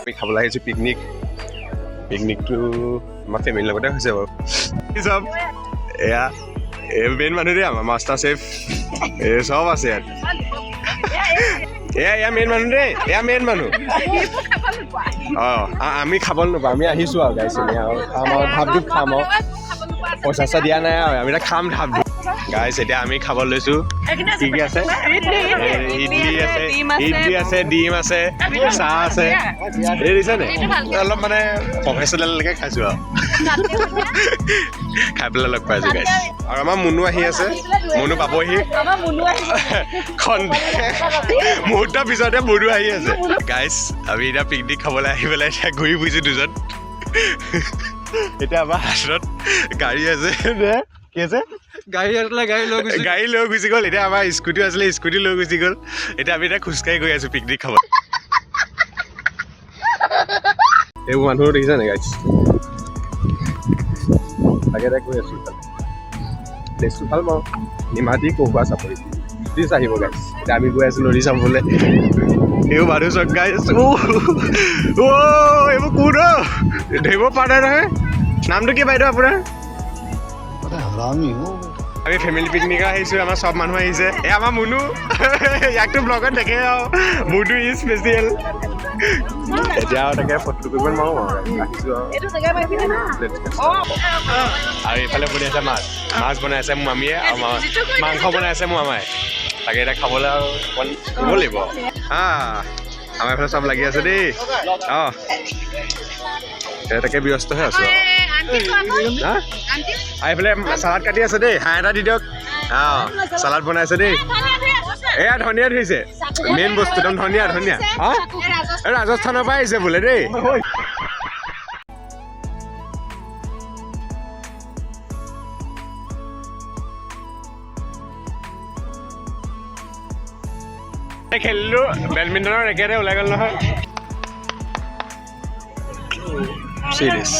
আমি খাবলৈ আহিছোঁ পিকনিকটো আমাৰ ফেমিলিৰ লগতে হৈছে বাৰু চব এয়া এই মেইন মানুহ দেই আমাৰ মাষ্টাৰ চেফ এই চব আছে ইয়াত এয়া মেইন মানুহ দেই এয়া মেইন মানুহ আমি খাবলৈ নাপাওঁ আমি আহিছোঁ আৰু গাইছ খাম আৰু ধাপধুপ খাম আৰু পইচা চইচা দিয়া নাই আৰু আমি এতিয়া খাম ধাপধুপ গাইছ এতিয়া আমি খাব লৈছোঁ কি কি আছে ইডলি আছে ডিম আছে চাহ আছে এই দিছে নে অলপ মানে প্ৰফেচনেললৈকে খাইছোঁ আৰু খাই পেলাই লগ পাইছোঁ গাইছ আৰু আমাৰ মুনু আহি আছে মুনু পাবহি মুহূৰ্তৰ পিছতে মুনু আহি আছে গাইছ আমি এতিয়া পিকনিক খাবলৈ আহি পেলাই এতিয়া ঘূৰি ফুৰিছোঁ দুজন এতিয়া আমাৰ হাতত গাড়ী আছে নে কি আছে গাড়ী লৈ গুচি গ'ল এতিয়া আমাৰ স্কুটি আছিলে স্কুটি লৈ গুচি গ'ল এতিয়া আমি এতিয়া খোজকাঢ়ি গৈ আছোঁ পিকনিক খাব এইবোৰ মানুহ দেখিছা নে গাইছ তাকে তাকে গৈ আছোঁ প্লেচটো ভাল পাওঁ নিমাতী কহুৱা চাপৰি প্লিজ আহিব গাইছ এতিয়া আমি গৈ আছোঁ নদী চাবলৈ এইবোৰ মানুহ চব গাইছ এইবোৰ কোন ধৰিব পৰা নাই নহয় নামটো কি বাইদেউ আপোনাৰ আমি ফেমিলি পিকনিকত আহিছোঁ আমাৰ চব মানুহ আহিছে এই আমাৰ মুনু ইয়াকতো ব্লগত দেখে আৰু মুনু ইজ স্পেচিয়েল এতিয়া আৰু তাকে ফটো কৰিব নোৱাৰোঁ আৰু এইফালে বনাই আছে মাছ বনাই আছে মোৰ মামীয়ে আৰু মাংস বনাই আছে মোৰ মামাই তাকে এতিয়া খাবলৈ আৰু অকণ দিব লাগিব আমাৰ এইফালে চব লাগি আছে দেই তাকে ব্যস্ত হৈ আছোঁ এইফালে চালাড কাটি আছে দেই হাঁহ এটা দি দিয়ক চালাড বনাই আছে দেই এয়া ধনিয়া ধৰিছে মেইন বস্তু একদম ধনিয়া ৰাজস্থানৰ পৰা আহিছে বোলে দেই খেলিলোঁ বেডমিণ্টনৰ ৰেকেটে ওলাই গ'ল নহয় চিৰিয়াছ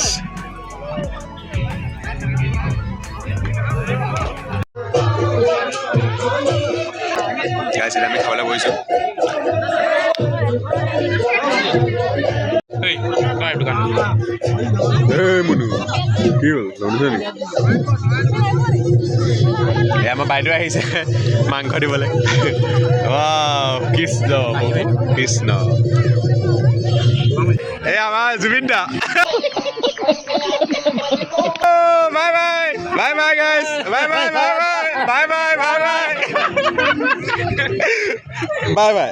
গাইছ আমি খাবলৈ বহিছোঁ মুনু কি হ'ল শুনিছ নেকি এই আমাৰ বাইদেউ আহিছে মাংস দিবলৈ কৃষ্ণ কৃষ্ণ এই আমাৰ Zubeen the bye bye bye bye গাইছ bye bye bye bye bye bye bye bye bye